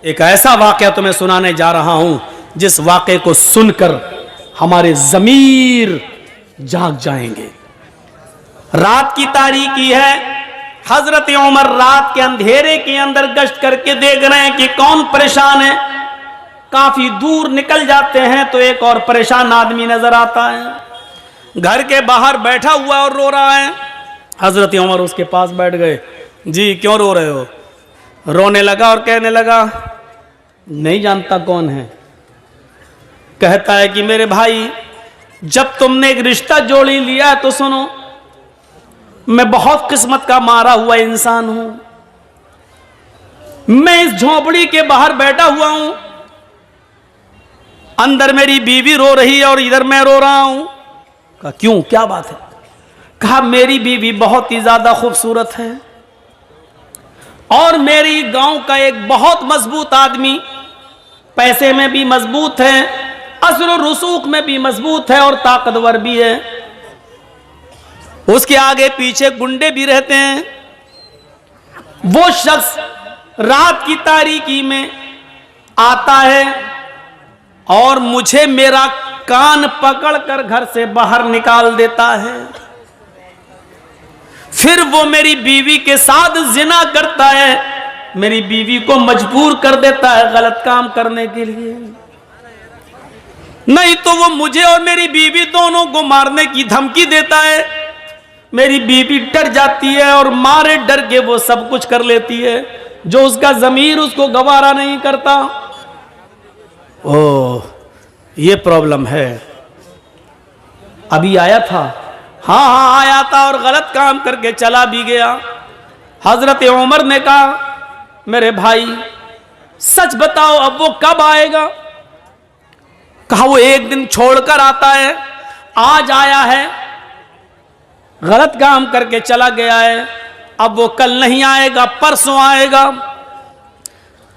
एक ऐसा वाक़या तुम्हें सुनाने जा रहा हूं जिस वाक़े को सुनकर हमारे ज़मीर जाग जाएंगे। रात की तारीकी है। हजरत उमर रात के अंधेरे के अंदर गश्त करके देख रहे हैं कि कौन परेशान है। काफी दूर निकल जाते हैं तो एक और परेशान आदमी नजर आता है, घर के बाहर बैठा हुआ और रो रहा है। हजरत उमर उसके पास बैठ गए। जी क्यों रो रहे हो? रोने लगा और कहने लगा, नहीं जानता कौन है। कहता है कि मेरे भाई, जब तुमने एक रिश्ता जोड़ी लिया तो सुनो, मैं बहुत किस्मत का मारा हुआ इंसान हूं। मैं इस झोपड़ी के बाहर बैठा हुआ हूं, अंदर मेरी बीवी रो रही है और इधर मैं रो रहा हूं। कहा क्यों, क्या बात है? कहा मेरी बीवी बहुत ही ज्यादा खूबसूरत है और मेरी गांव का एक बहुत मजबूत आदमी, पैसे में भी मजबूत है, असर और रसूख में भी मजबूत है और ताकतवर भी है। उसके आगे पीछे गुंडे भी रहते हैं। वो शख्स रात की तारीकी में आता है और मुझे मेरा कान पकड़कर घर से बाहर निकाल देता है। फिर वो मेरी बीवी के साथ जिना करता है, मेरी बीवी को मजबूर कर देता है गलत काम करने के लिए। नहीं तो वो मुझे और मेरी बीवी दोनों को मारने की धमकी देता है। मेरी बीवी डर जाती है और मारे डर के वो सब कुछ कर लेती है जो उसका ज़मीर उसको गवारा नहीं करता। ओह, ये प्रॉब्लम है। अभी आया था? हाँ आया था और गलत काम करके चला भी गया। हजरत उमर ने कहा, मेरे भाई सच बताओ अब वो कब आएगा? कहा वो एक दिन छोड़कर आता है, आज आया है, गलत काम करके चला गया है, अब वो कल नहीं आएगा, परसों आएगा।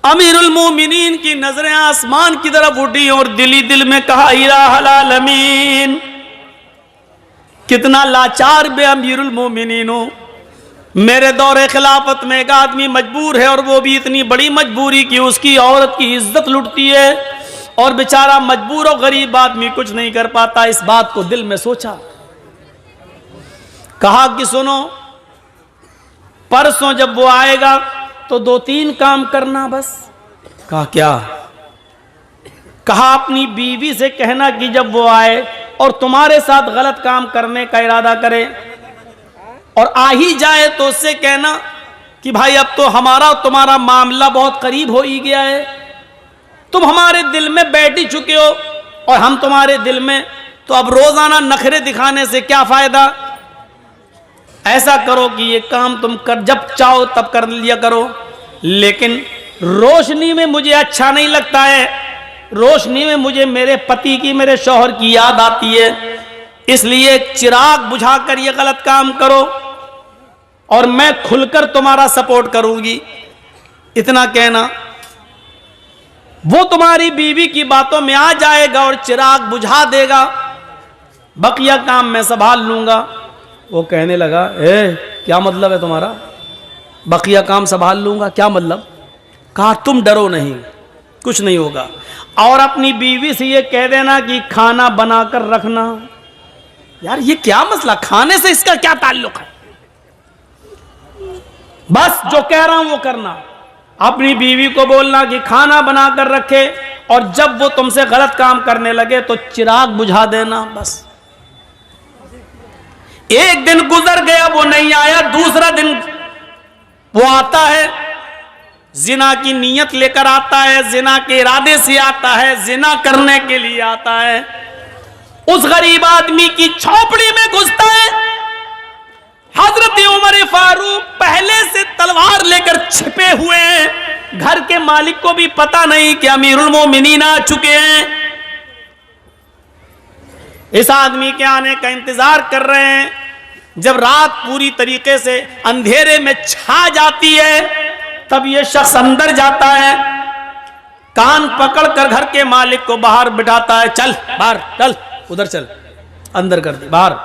अमीरुल मोमिनीन की नजरें आसमान की तरफ उठी और दिली दिल में कहा, इलाहुल आलमीन, कितना लाचार बे अमीरुल मोमिनीन हो। मेरे दौरे खिलाफत में एक आदमी मजबूर है और वो भी इतनी बड़ी मजबूरी कि उसकी औरत की इज्जत लुटती है और बेचारा मजबूर और गरीब आदमी कुछ नहीं कर पाता। इस बात को दिल में सोचा। कहा कि सुनो, परसों जब वो आएगा तो 2-3 काम करना बस। कहा क्या? कहा अपनी बीवी से कहना कि जब वो आए और तुम्हारे साथ गलत काम करने का इरादा करे और आ ही जाए तो उससे कहना कि भाई अब तो हमारा और तुम्हारा मामला बहुत करीब हो ही गया है, तुम हमारे दिल में बैठ ही चुके हो और हम तुम्हारे दिल में, तो अब रोजाना नखरे दिखाने से क्या फायदा। ऐसा करो कि ये काम तुम कर, जब चाहो तब कर लिया करो, लेकिन रोशनी में मुझे अच्छा नहीं लगता है। रोशनी में मुझे मेरे पति की, मेरे शौहर की याद आती है, इसलिए चिराग बुझाकर ये गलत काम करो और मैं खुलकर तुम्हारा सपोर्ट करूंगी। इतना कहना, वो तुम्हारी बीवी की बातों में आ जाएगा और चिराग बुझा देगा, बकिया काम मैं संभाल लूंगा। वो कहने लगा, क्या मतलब है तुम्हारा? बकिया काम संभाल लूंगा, क्या मतलब? कहा तुम डरो नहीं, कुछ नहीं होगा, और अपनी बीवी से ये कह देना कि खाना बनाकर रखना। यार ये क्या मसला, खाने से इसका क्या ताल्लुक है? बस जो कह रहा हूं वो करना। अपनी बीवी को बोलना कि खाना बनाकर रखे और जब वो तुमसे गलत काम करने लगे तो चिराग बुझा देना, बस। एक दिन गुजर गया, वो नहीं आया। दूसरा दिन वो आता है, जिना की नीयत लेकर आता है, जिना के इरादे से आता है, जिना करने के लिए आता है। उस गरीब आदमी की झोपड़ी में घुसता है। हजरत उमर फारूक पहले से तलवार लेकर छिपे हुए हैं। घर के मालिक को भी पता नहीं कि अमीरुल मोमिनीन आ चुके हैं। इस आदमी के आने का इंतजार कर रहे हैं। जब रात पूरी तरीके से अंधेरे में छा जाती है तब यह शख्स अंदर जाता है, कान पकड़कर घर के मालिक को बाहर बिठाता है, चल बाहर चल, उधर चल, अंदर कर दे बाहर।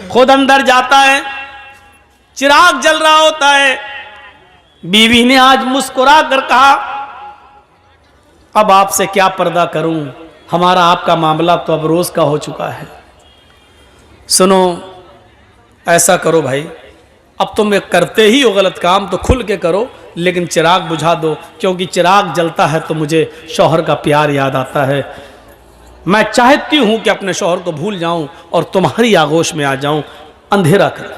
खुद अंदर जाता है, चिराग जल रहा होता है। बीवी ने आज मुस्कुरा कर कहा, अब आपसे क्या पर्दा करूं, हमारा आपका मामला तो अब रोज का हो चुका है। सुनो, ऐसा करो भाई, अब तुम करते ही हो गलत काम तो खुल के करो, लेकिन चिराग बुझा दो, क्योंकि चिराग जलता है तो मुझे शौहर का प्यार याद आता है। मैं चाहती हूं कि अपने शौहर को भूल जाऊं और तुम्हारी आगोश में आ जाऊं। अंधेरा कर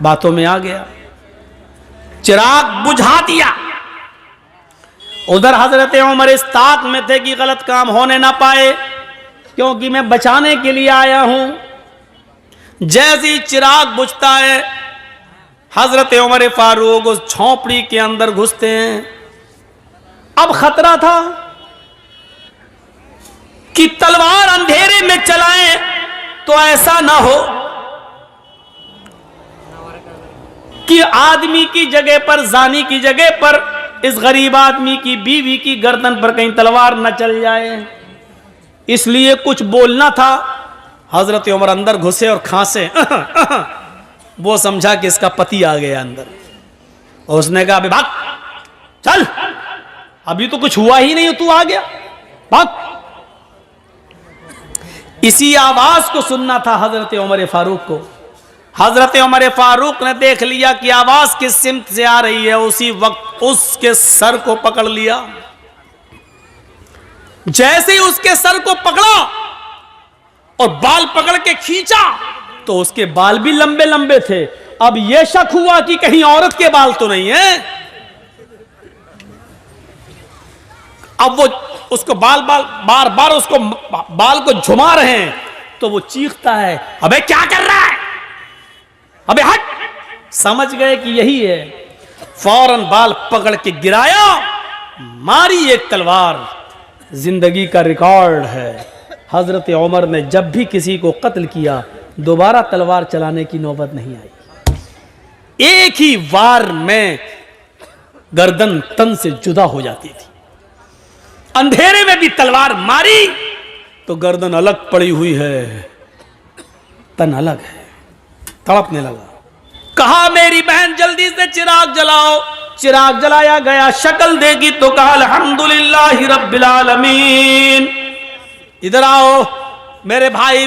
बातों में आ गया, चिराग बुझा दिया। उधर हजरत उमर इस ताक में थे कि गलत काम होने ना पाए, क्योंकि मैं बचाने के लिए आया हूं। जैसे ही चिराग बुझता है, हजरत उमर फारूक उस झोंपड़ी के अंदर घुसते हैं। अब खतरा था कि तलवार अंधेरे में चलाएं तो ऐसा ना हो कि आदमी की जगह पर, जानी की जगह पर इस गरीब आदमी की बीवी की गर्दन पर कहीं तलवार न चल जाए, इसलिए कुछ बोलना था। हजरत उमर अंदर घुसे और खांसे वो समझा कि इसका पति आ गया अंदर, और उसने कहा अभी भाग, चल, अभी तो कुछ हुआ ही नहीं, तू आ गया, भाग। इसी आवाज को सुनना था हजरत उमर फारूक को। हजरत उमर फारूक ने देख लिया कि आवाज किस सिमत से आ रही है, उसी वक्त उसके सर को पकड़ लिया। जैसे ही उसके सर को पकड़ा और बाल पकड़ के खींचा तो उसके बाल भी लंबे लंबे थे। अब यह शक हुआ कि कहीं औरत के बाल तो नहीं है। अब वो उसको बार बार उसको बाल को झुमा रहे हैं, तो वो चीखता है, अबे क्या कर रहा है, अबे हट। समझ गए कि यही है, फौरन बाल पकड़ के गिराया, मारी एक तलवार। जिंदगी का रिकॉर्ड है, हजरत उमर ने जब भी किसी को कत्ल किया दोबारा तलवार चलाने की नौबत नहीं आई। एक ही वार में गर्दन तन से जुदा हो जाती थी। अंधेरे में भी तलवार मारी तो गर्दन अलग पड़ी हुई है, तन अलग है, तड़पने लगा। कहा मेरी बहन जल्दी से चिराग जलाओ। चिराग जलाया गया, शक्ल देखी तो कहा अल्हम्दुलिल्लाहि रब्बिल आलमीन। इधर आओ मेरे भाई,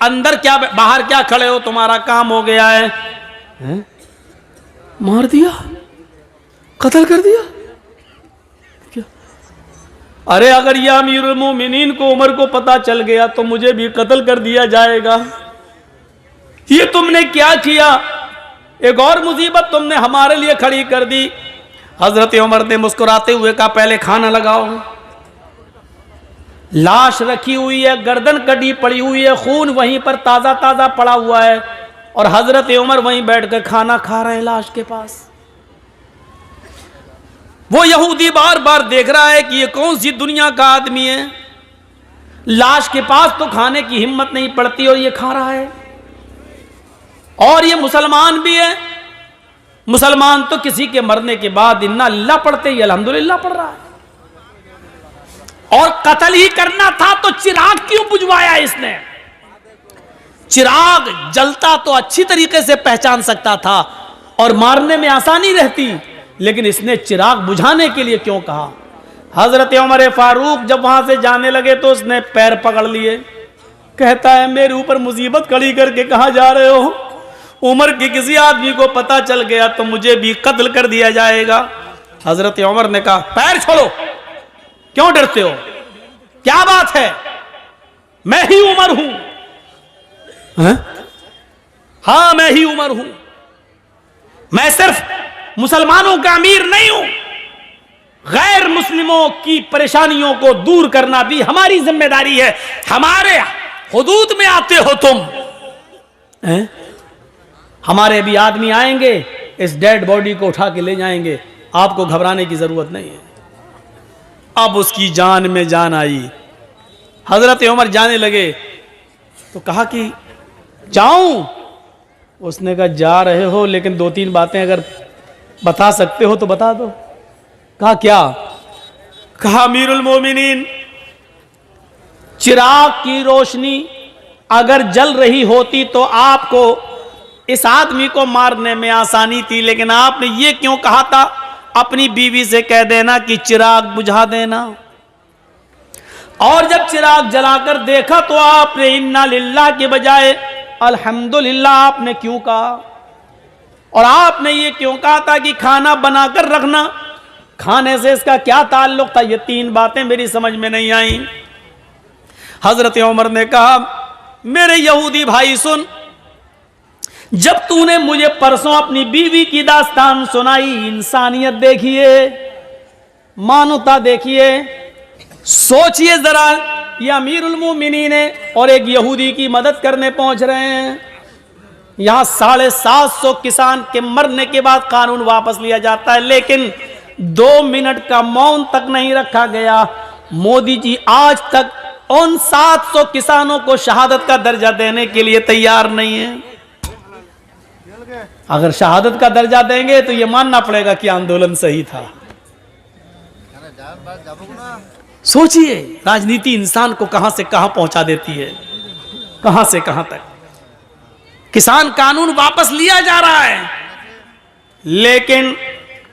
अंदर क्या बाहर क्या खड़े हो, तुम्हारा काम हो गया है। हैं? मार दिया, कत्ल कर दिया क्या? अरे अगर यह अमीरुल मोमिनीन को, उमर को पता चल गया तो मुझे भी कत्ल कर दिया जाएगा। ये तुमने क्या किया, एक और मुसीबत तुमने हमारे लिए खड़ी कर दी। हजरत उमर ने मुस्कुराते हुए कहा पहले खाना लगाओ। लाश रखी हुई है, गर्दन कटी पड़ी हुई है, खून वहीं पर ताजा ताजा पड़ा हुआ है, और हजरत उमर वहीं बैठकर खाना खा रहे हैं लाश के पास। वो यहूदी बार बार देख रहा है कि ये कौन सी दुनिया का आदमी है, लाश के पास तो खाने की हिम्मत नहीं पड़ती और ये खा रहा है। और ये मुसलमान भी है, मुसलमान तो किसी के मरने के बाद इन्ना लिल्लाह पढ़ते ही अल्हम्दुलिल्लाह पढ़ रहा है। और कत्ल ही करना था तो चिराग क्यों बुझवाया इसने? चिराग जलता तो अच्छी तरीके से पहचान सकता था और मारने में आसानी रहती, लेकिन इसने चिराग बुझाने के लिए क्यों कहा? हजरत उमर फारूक जब वहां से जाने लगे तो उसने पैर पकड़ लिए, कहता है मेरे ऊपर मुसीबत खड़ी करके कहां जा रहे हो? उमर के किसी आदमी को पता चल गया तो मुझे भी कत्ल कर दिया जाएगा। हजरत उमर ने कहा पैर छोड़ो, क्यों डरते हो, क्या बात है, मैं ही उमर हूं। हां मैं ही उमर हूं, मैं सिर्फ मुसलमानों का अमीर नहीं हूं, गैर मुस्लिमों की परेशानियों को दूर करना भी हमारी जिम्मेदारी है। हमारे हुदूद में आते हो तुम, हमारे भी आदमी आएंगे, इस डेड बॉडी को उठा के ले जाएंगे, आपको घबराने की जरूरत नहीं है। अब उसकी जान में जान आई। हजरत उमर जाने लगे तो कहा कि जाऊं? उसने कहा जा रहे हो, लेकिन दो तीन बातें अगर बता सकते हो तो बता दो। कहा क्या? कहा अमीरुल मोमिनीन, चिराग की रोशनी अगर जल रही होती तो आपको इस आदमी को मारने में आसानी थी, लेकिन आपने ये क्यों कहा था अपनी बीवी से कह देना कि चिराग बुझा देना। और जब चिराग जलाकर देखा तो आपने इन्ना लिल्लाह के बजाय अल्हम्दुलिल्लाह आपने क्यों कहा? और आपने ये क्यों कहा था कि खाना बनाकर रखना? खाने से इसका क्या ताल्लुक था? ये तीन बातें मेरी समझ में नहीं आई। हजरत उमर ने कहा, मेरे यहूदी भाई सुन, जब तूने मुझे परसों अपनी बीवी की दास्तान सुनाई, इंसानियत देखिए, मानवता देखिए, सोचिए जरा, ये अमीरुल मोमिनीन है और एक यहूदी की मदद करने पहुंच रहे हैं। यहां 750 किसान के मरने के बाद कानून वापस लिया जाता है, लेकिन 2 मिनट का मौन तक नहीं रखा गया। मोदी जी आज तक उन 700 किसानों को शहादत का दर्जा देने के लिए तैयार नहीं है। अगर शहादत का दर्जा देंगे तो यह मानना पड़ेगा कि आंदोलन सही था। सोचिए, राजनीति इंसान को कहां से कहां पहुंचा देती है, कहां से कहां तक। किसान कानून वापस लिया जा रहा है, लेकिन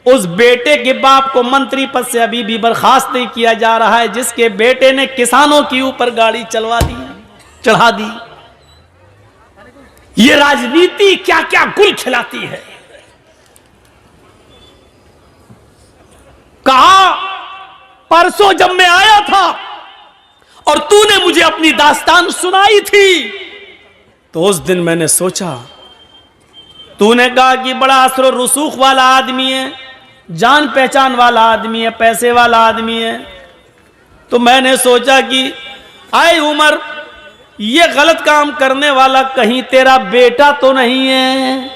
उस बेटे के बाप को मंत्री पद से अभी भी बर्खास्त नहीं किया जा रहा है, जिसके बेटे ने किसानों के ऊपर गाड़ी चढ़ा दी। ये राजनीति क्या क्या गुल खिलाती है। कहा, परसों जब मैं आया था और तूने मुझे अपनी दास्तान सुनाई थी, तो उस दिन मैंने सोचा, तूने कहा कि बड़ा असर रसूख वाला आदमी है, जान पहचान वाला आदमी है, पैसे वाला आदमी है। तो मैंने सोचा कि आए उमर, ये गलत काम करने वाला कहीं तेरा बेटा तो नहीं है,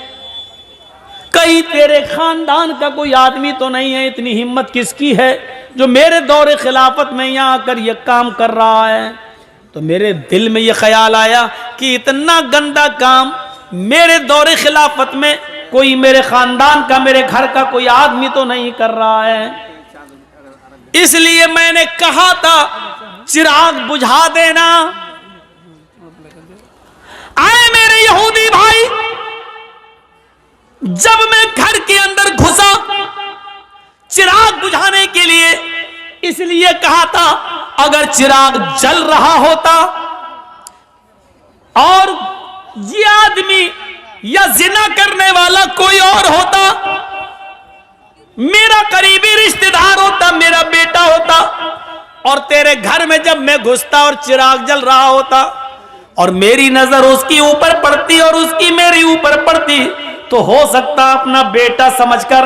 कहीं तेरे खानदान का कोई आदमी तो नहीं है? इतनी हिम्मत किसकी है जो मेरे दौरे खिलाफत में यहां आकर यह काम कर रहा है? तो मेरे दिल में यह ख्याल आया कि इतना गंदा काम मेरे दौरे खिलाफत में कोई मेरे खानदान का, मेरे घर का कोई आदमी तो नहीं कर रहा है। इसलिए मैंने कहा था चिराग बुझा देना। आए मेरे यहूदी भाई, जब मैं घर के अंदर घुसा चिराग बुझाने के लिए, इसलिए कहा था अगर चिराग जल रहा होता और ये आदमी या जिना करने वाला कोई और होता, मेरा करीबी रिश्तेदार होता, मेरा बेटा होता, और तेरे घर में जब मैं घुसता और चिराग जल रहा होता और मेरी नजर उसके ऊपर पड़ती और उसकी मेरे ऊपर पड़ती, तो हो सकता अपना बेटा समझकर,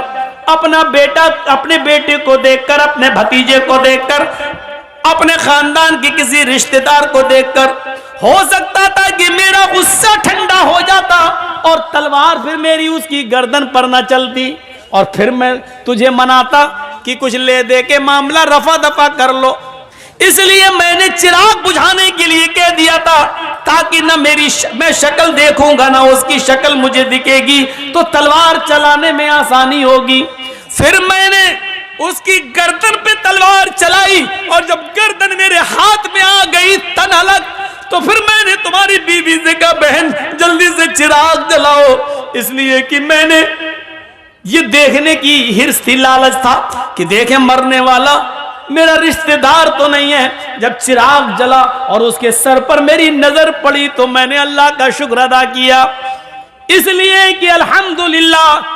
अपना बेटा अपने बेटे को देखकर, अपने भतीजे को देखकर, अपने खानदान के किसी रिश्तेदार को देखकर हो सकता था कि मेरा गुस्सा ठंडा हो जाता और तलवार फिर मेरी उसकी गर्दन पर न चलती और फिर मैं तुझे मनाता कि कुछ ले दे के मामला रफा दफा कर लो। इसलिए मैंने चिराग बुझाने के लिए कह दिया था, ताकि ना मैं शक्ल देखूंगा ना उसकी शक्ल मुझे दिखेगी, तो तलवार चलाने में आसानी होगी। फिर मैंने उसकी गर्दन पे तलवार चलाई और जब गर्दन मेरे हाथ में आ गई तन अलग, तो फिर मैंने तुम्हारी बीवी से कहा, बहन जल्दी से चिराग जलाओ, इसलिए कि मैंने ये देखने की हिर्स थी, लालच था कि देखें मरने वाला मेरा रिश्तेदार तो नहीं है। जब चिराग जला और उसके सर पर मेरी नजर पड़ी तो मैंने अल्लाह का शुक्र अदा किया, इसलिए कि अल्हम्दुलिल्लाह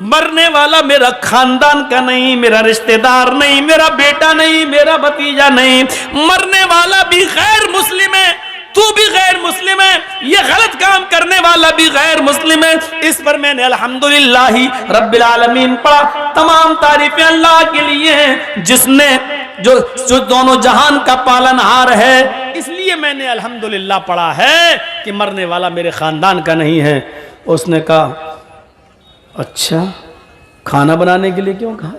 मरने वाला मेरा खानदान का नहीं, मेरा रिश्तेदार नहीं, मेरा बेटा नहीं, मेरा भतीजा नहीं, मरने वाला भी गैर मुस्लिम है, तू भी गैर मुस्लिम है, ये गलत काम करने वाला भी गैर मुस्लिम है। इस पर मैंने अल्हम्दुलिल्लाह रब्बिल आलमीन पढ़ा। तमाम तारीफें अल्लाह के लिए हैं जिसने जो दोनों जहान का पालनहार है, इसलिए मैंने अल्हम्दुलिल्लाह पढ़ा है कि मरने वाला मेरे खानदान का नहीं है। उसने कहा अच्छा, खाना बनाने के लिए क्यों कहा?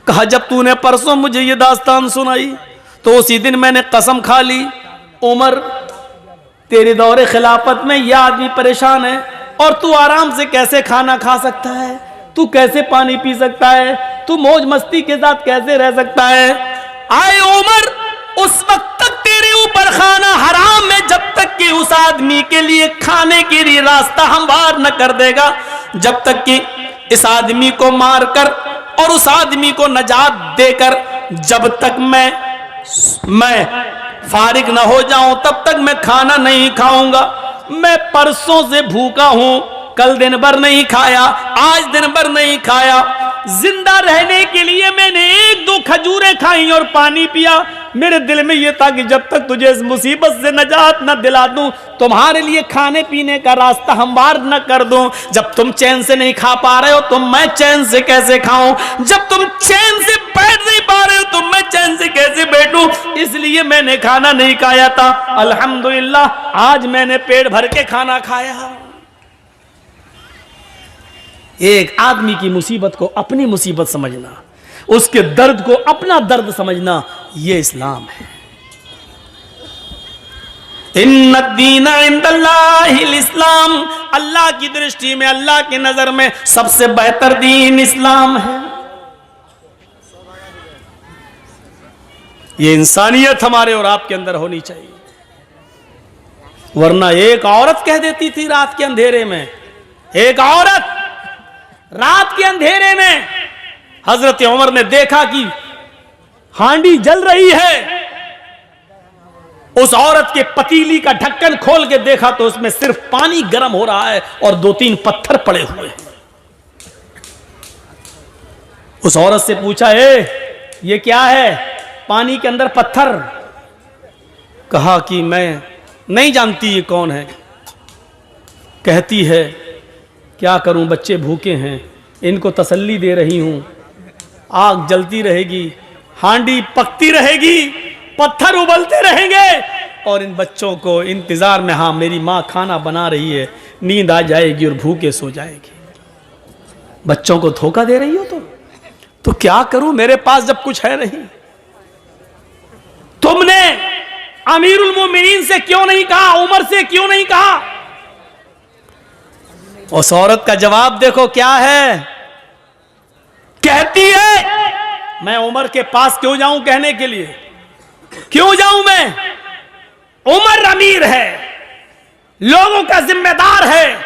कहा जब तूने परसों मुझे ये दास्तान सुनाई तो उसी दिन मैंने कसम खा ली, उमर तेरे दौरे खिलाफत में यह आदमी परेशान है और तू आराम से कैसे खाना खा सकता है, तू कैसे पानी पी सकता है, तू मौज मस्ती के साथ कैसे रह सकता है। आए उमर, उस वक्त तक तेरे ऊपर खाना हराम है जब तक कि उस आदमी के लिए खाने के लिए रास्ता हमवार न कर देगा, जब तक कि इस आदमी को मारकर और उस आदमी को नजात देकर जब तक मैं फारिग न हो जाऊं तब तक मैं खाना नहीं खाऊंगा। मैं परसों से भूखा हूं, कल दिन भर नहीं खाया, आज दिन भर नहीं खाया। जिंदा रहने के लिए मैंने 1-2 खजूरें खाई और पानी पिया। मेरे दिल में यह था कि जब तक तुझे इस मुसीबत से नजात न दिला दूं, तुम्हारे लिए खाने पीने का रास्ता हमवार न कर दूं। जब तुम चैन से नहीं खा पा रहे हो तो मैं चैन से कैसे खाऊं? जब तुम चैन से बैठ नहीं पा रहे हो तो मैं चैन से कैसे बैठूं? इसलिए मैंने खाना नहीं खाया था। अल्हम्दुलिल्लाह आज मैंने पेट भर के खाना खाया। एक आदमी की मुसीबत को अपनी मुसीबत समझना, उसके दर्द को अपना दर्द समझना, यह इस्लाम है। इन्नद्दीन इंदल्लाहिल इस्लाम, अल्लाह की दृष्टि में, अल्लाह की नजर में सबसे बेहतर दीन इस्लाम है। यह इंसानियत हमारे और आपके अंदर होनी चाहिए। वरना एक औरत कह देती थी रात के अंधेरे में, एक औरत रात के अंधेरे में हजरत उमर ने देखा कि हांडी जल रही है। उस औरत के पतीली का ढक्कन खोल के देखा तो उसमें सिर्फ पानी गर्म हो रहा है और 2-3 पत्थर पड़े हुए हैं। उस औरत से पूछा, ये क्या है पानी के अंदर पत्थर? कहा कि मैं नहीं जानती ये कौन है। कहती है क्या करूं, बच्चे भूखे हैं, इनको तसल्ली दे रही हूं। आग जलती रहेगी, हांडी पकती रहेगी, पत्थर उबलते रहेंगे और इन बच्चों को इंतजार में, हाँ मेरी माँ खाना बना रही है, नींद आ जाएगी और भूखे सो जाएगी। बच्चों को धोखा दे रही हो तो क्या करूं, मेरे पास जब कुछ है नहीं। तुमने अमीरुल मोमिनीन से क्यों नहीं कहा, उमर से क्यों नहीं कहा? उस औरत का जवाब देखो क्या है। कहती है मैं उमर के पास क्यों जाऊं कहने के लिए, क्यों जाऊं मैं? उमर अमीर है, लोगों का जिम्मेदार है।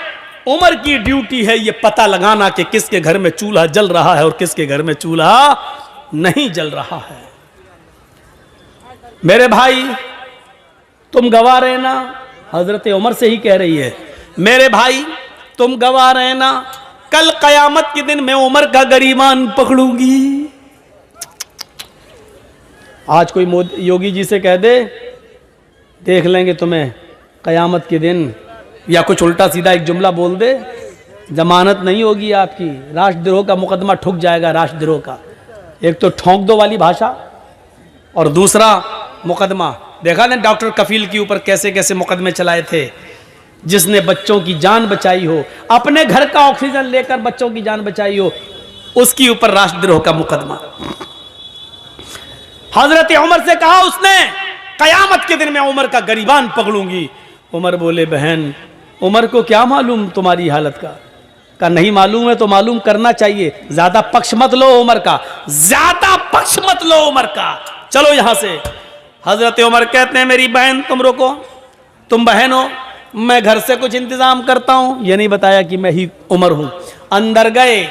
उमर की ड्यूटी है ये पता लगाना कि किसके घर में चूल्हा जल रहा है और किसके घर में चूल्हा नहीं जल रहा है। मेरे भाई तुम गवाह रहना, हजरत उमर से ही कह रही है, मेरे भाई तुम गवाह रहना, कल कयामत के दिन मैं उमर का गरीबान पकड़ूंगी। आज कोई योगी जी से कह दे देख लेंगे तुम्हें कयामत के दिन, या कुछ उल्टा सीधा एक जुमला बोल दे, जमानत नहीं होगी आपकी, राष्ट्रद्रोह का मुकदमा ठुक जाएगा। राष्ट्रद्रोह का एक तो ठोंक दो वाली भाषा और दूसरा मुकदमा। देखा ना डॉक्टर कफील के ऊपर कैसे कैसे मुकदमे चलाए थे। जिसने बच्चों की जान बचाई हो, अपने घर का ऑक्सीजन लेकर बच्चों की जान बचाई हो, उसके ऊपर राष्ट्रद्रोह का मुकदमा। हजरत उमर से कहा उसने कयामत के दिन मैं उमर का गरीबान पकड़ूंगी। उमर बोले बहन उमर को क्या मालूम तुम्हारी हालत का नहीं मालूम है तो मालूम करना चाहिए। ज्यादा पक्ष मत लो उमर का, ज्यादा पक्ष मत लो उमर का, चलो यहां से। हजरत उमर कहते हैं मेरी बहन तुम रुको, तुम बहन हो, मैं घर से कुछ इंतजाम करता हूं। ये नहीं बताया कि मैं ही उमर हूं। अंदर गए,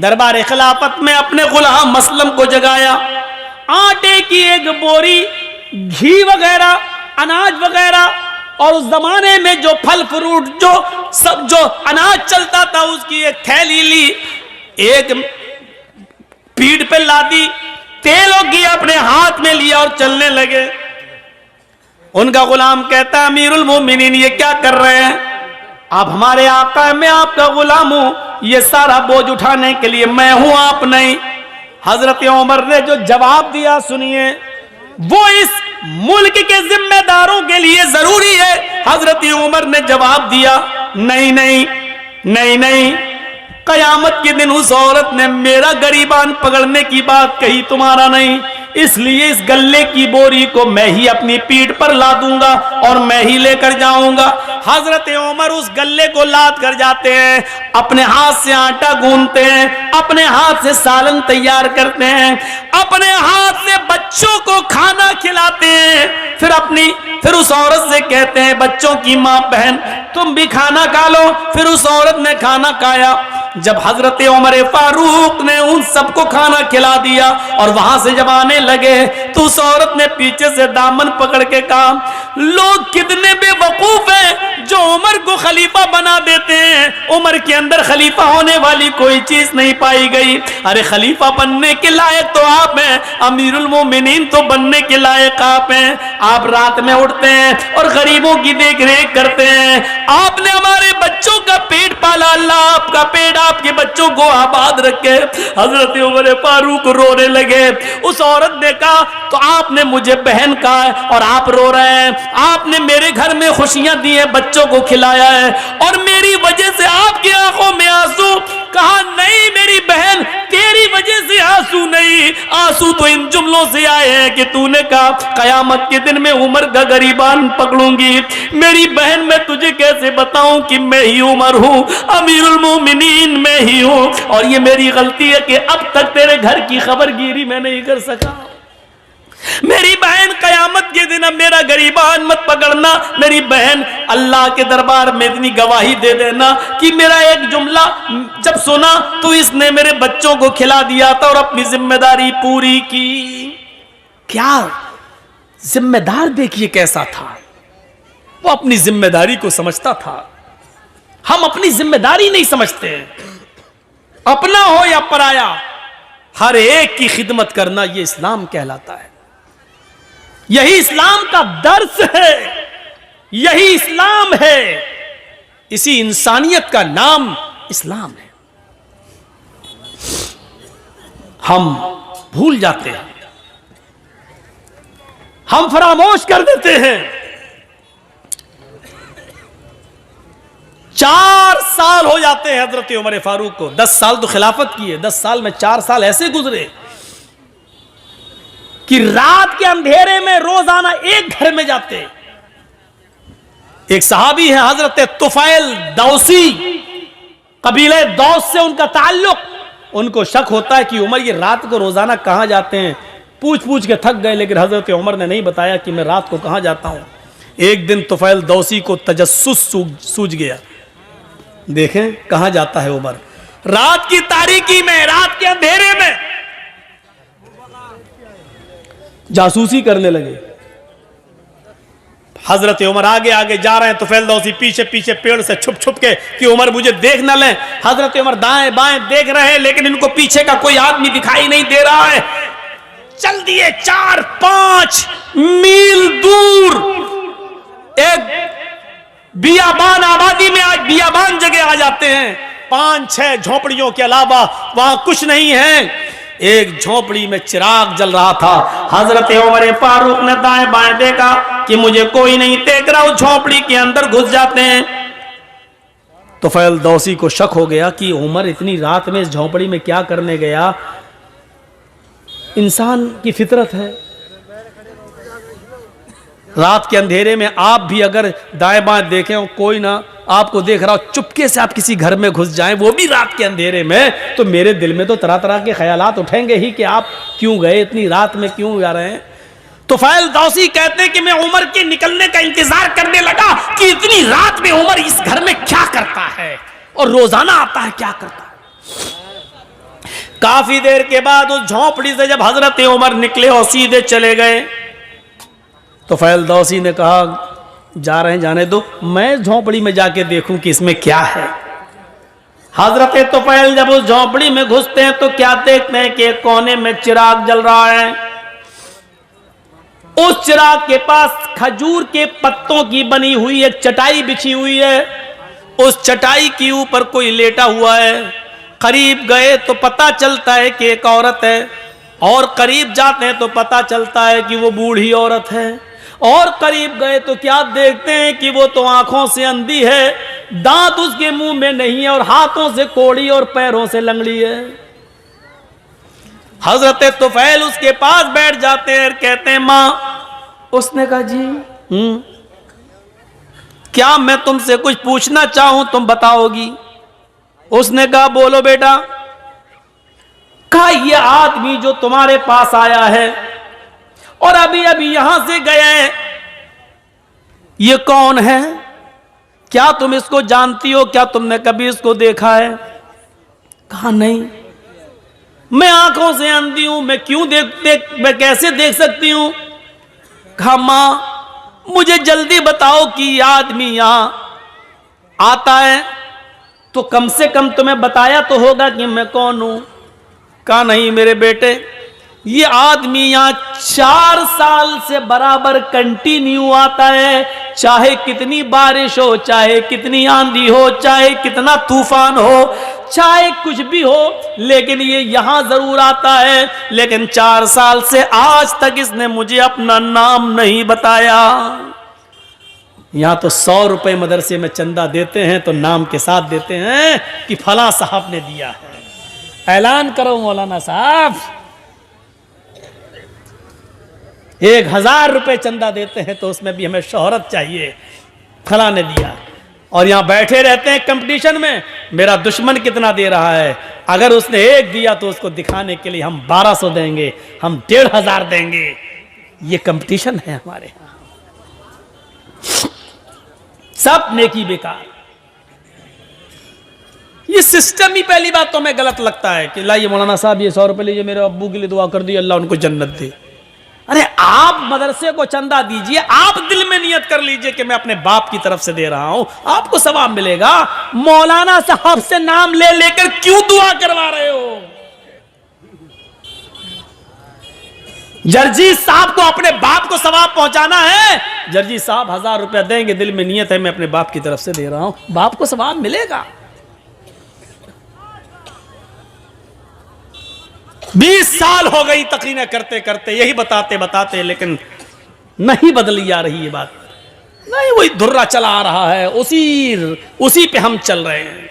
दरबार खिलाफत में अपने गुलाम मसलम को जगाया। आटे की एक बोरी, घी वगैरह, अनाज वगैरह और उस जमाने में जो फल फ्रूट जो अनाज चलता था उसकी एक थैली ली, एक पीठ पे लादी, तेल और घी अपने हाथ में लिया और चलने लगे। उनका गुलाम कहता है अमीरुल मोमिनीन ये क्या कर रहे हैं? आप हमारे आका हैं, मैं आपका गुलाम हूं, ये सारा बोझ उठाने के लिए मैं हूं, आप नहीं। हजरत उमर ने जो जवाब दिया सुनिए, वो इस मुल्क के जिम्मेदारों के लिए जरूरी है। हजरत उमर ने जवाब दिया नहीं नहीं नहीं नहीं, कयामत के दिन उस औरत ने मेरा गरीबान पकड़ने की बात कही, तुम्हारा नहीं। इसलिए इस गल्ले की बोरी को मैं ही अपनी पीठ पर ला दूंगा और मैं ही लेकर जाऊंगा। हजरत उमर उस गल्ले को लाद कर जाते हैं, अपने हाथ से आटा गूंथते हैं, अपने हाथ से सालन तैयार करते हैं, अपने हाथ से बच्चों को खाना खिलाते हैं। फिर उस औरत से कहते हैं बच्चों की माँ बहन तुम भी खाना खा लो। फिर उस औरत ने खाना खाया। जब हजरत उमर फारूक ने उन सबको खाना खिला दिया और वहां से जब आने लगे तो उस औरत ने पीछे से दामन पकड़ के कहा, लोग कितने बेवकूफ हैं जो उमर को खलीफा बना देते हैं। उमर के अंदर खलीफा होने वाली कोई चीज नहीं पाई गई। अरे खलीफा बनने के लायक तो आप हैं, अमीरुल मोमिनीन तो बनने के लायक आप हैं। आप रात में उठते हैं और गरीबों की देख रेख करते हैं। आपने हमारे बच्चों का पेट पाला, अल्लाह आपका पेट आपके बच्चों को आबाद रखे। हजरत उमर फारूक रोने लगे। उस औरत ने कहा, तो आपने मुझे बहन कहा है और आप रो रहे हैं। आपने मेरे घर में खुशियां दी है, बच्चों को खिलाया है और मेरी वजह से आपकी आंखों में आंसू। कहा नहीं मेरी बहन, तेरी वजह से आंसू नहीं, आंसू तो इन जुमलों से आए हैं कि तूने कहा कयामत के दिन में उमर का गरीबान पकड़ूंगी। मेरी बहन मैं तुझे कैसे बताऊं कि मैं ही उमर हूं, अमीरुल मोमिनीन मैं ही हूं, और ये मेरी गलती है कि अब तक तेरे घर की खबरगिरी मैं नहीं कर सका। मेरी बहन कयामत के दिन अब मेरा गरीबान मत पकड़ना। मेरी बहन अल्लाह के दरबार में इतनी गवाही दे देना कि मेरा एक जुमला जब सुना तो इसने मेरे बच्चों को खिला दिया था और अपनी जिम्मेदारी पूरी की। क्या जिम्मेदार देखिए कैसा था, वो अपनी जिम्मेदारी को समझता था। हम अपनी जिम्मेदारी नहीं समझते, अपना हो या पराया हर एक की खिदमत करना ये इस्लाम कहलाता है। यही इस्लाम का दर्स है, यही इस्लाम है, इसी इंसानियत का नाम इस्लाम है। हम भूल जाते हैं, हम फरामोश कर देते हैं। 4 साल हो जाते हैं हजरत उमर फारूक को। 10 साल तो खिलाफत की है, 10 साल में 4 साल ऐसे गुजरे कि रात के अंधेरे में रोजाना एक घर में जाते। एक सहाबी है हजरत तुफैल दौसी, कबीले दौस से उनका ताल्लुक। उनको शक होता है कि उमर ये रात को रोजाना कहां जाते हैं। पूछ पूछ के थक गए, लेकिन हजरत उमर ने नहीं बताया कि मैं रात को कहां जाता हूं। एक दिन तुफैल दौसी को तजस्सुस सूझ गया, देखें कहां जाता है उमर। रात की तारीकी में, रात के अंधेरे में जासूसी करने लगे। हजरत उमर आगे आगे जा रहे हैं, तुफैल दौसी पीछे पीछे पेड़ से छुप छुप के कि उमर मुझे देख न लें। हजरत उमर दाएं बाएं देख रहे हैं, लेकिन इनको पीछे का कोई आदमी दिखाई नहीं दे रहा है। चल दिए 4-5 मील दूर एक बियाबान आबादी में, आज बियाबान जगह आ जाते हैं। 5-6 झोपड़ियों के अलावा वहां कुछ नहीं है। एक झोपड़ी में चिराग जल रहा था। हजरत उमर फारूक ने दाएं बाएं देखा कि मुझे कोई नहीं देख रहा, उस झोपड़ी के अंदर घुस जाते हैं। तो तुफैल दौसी को शक हो गया कि उमर इतनी रात में इस झोपड़ी में क्या करने गया। इंसान की फितरत है, रात के अंधेरे में आप भी अगर दाएं बाएं देखें और कोई ना आपको देख रहा हो, चुपके से आप किसी घर में घुस जाएं, वो भी रात के अंधेरे में, तो मेरे दिल में तो तरह तरह के ख्यालात उठेंगे ही कि आप क्यों गए, इतनी रात में क्यों जा रहे हैं। तुफैल दौसी कहते हैं कि मैं उमर के निकलने का इंतजार करने लगा कि इतनी रात में उमर इस घर में क्या करता है और रोजाना आता है क्या करता है। काफी देर के बाद उस झोंपड़ी से जब हजरत उमर निकले और सीधे चले गए, तो तुफैल दौसी ने कहा जा रहे हैं जाने दो, मैं झोंपड़ी में जाके देखूं कि इसमें क्या है। हजरत तुफैल जब उस झोंपड़ी में घुसते हैं तो क्या देखते हैं कि कोने में चिराग जल रहा है। उस चिराग के पास खजूर के पत्तों की बनी हुई एक चटाई बिछी हुई है। उस चटाई के ऊपर कोई लेटा हुआ है। करीब गए तो पता चलता है कि एक औरत है, और करीब जाते हैं तो पता चलता है कि वो बूढ़ी औरत है, और करीब गए तो क्या देखते हैं कि वो तो आंखों से अंधी है, दांत उसके मुंह में नहीं है और हाथों से कोड़ी और पैरों से लंगड़ी है। हजरत तुफैल उसके पास बैठ जाते हैं और कहते हैं माँ। उसने कहा जी क्या मैं तुमसे कुछ पूछना चाहूं तुम बताओगी। उसने कहा बोलो बेटा। कहा ये आदमी जो तुम्हारे पास आया है और अभी अभी यहां से गया है, ये कौन है, क्या तुम इसको जानती हो, क्या तुमने कभी इसको देखा है। कहा नहीं, मैं आंखों से अंधी हूं, मैं क्यों मैं कैसे देख सकती हूं? कहा मां मुझे जल्दी बताओ कि ये आदमी यहां आता है तो कम से कम तुम्हें बताया तो होगा कि मैं कौन हूं। कहा नहीं मेरे बेटे, ये आदमी यहां 4 साल से बराबर कंटिन्यू आता है, चाहे कितनी बारिश हो, चाहे कितनी आंधी हो, चाहे कितना तूफान हो, चाहे कुछ भी हो, लेकिन ये यहां जरूर आता है। लेकिन 4 साल से आज तक इसने मुझे अपना नाम नहीं बताया। यहां तो 100 रुपए मदरसे में चंदा देते हैं तो नाम के साथ देते हैं कि फला साहब ने दिया है। ऐलान करो मौलाना साहब, 1000 रुपए चंदा देते हैं तो उसमें भी हमें शोहरत चाहिए, फला ने दिया। और यहां बैठे रहते हैं कंपटीशन में, मेरा दुश्मन कितना दे रहा है, अगर उसने 1 दिया तो उसको दिखाने के लिए हम 1200 देंगे, हम 1500 देंगे। ये कंपटीशन है हमारे यहां, सब नेकी बेकार। ये सिस्टम ही पहली बात तो हमें गलत लगता है कि लाइए मौलाना साहब ये 100 रुपए लीजिए, मेरे अब्बू के लिए दुआ कर दी, अल्लाह उनको जन्नत दे। अरे आप मदरसे को चंदा दीजिए, आप दिल में नियत कर लीजिए कि मैं अपने बाप की तरफ से दे रहा हूं, आपको सवाब मिलेगा। मौलाना साहब से नाम ले लेकर क्यों दुआ करवा रहे हो? जर्जी साहब को अपने बाप को सवाब पहुंचाना है, जर्जी साहब 1000 रुपया देंगे, दिल में नियत है मैं अपने बाप की तरफ से दे रहा हूं, बाप को सवाब मिलेगा। 20 साल हो गई तकरीरें करते करते, यही बताते बताते, लेकिन नहीं बदली जा रही ये बात, नहीं, वही धुर्रा चला आ रहा है, उसी पे हम चल रहे हैं।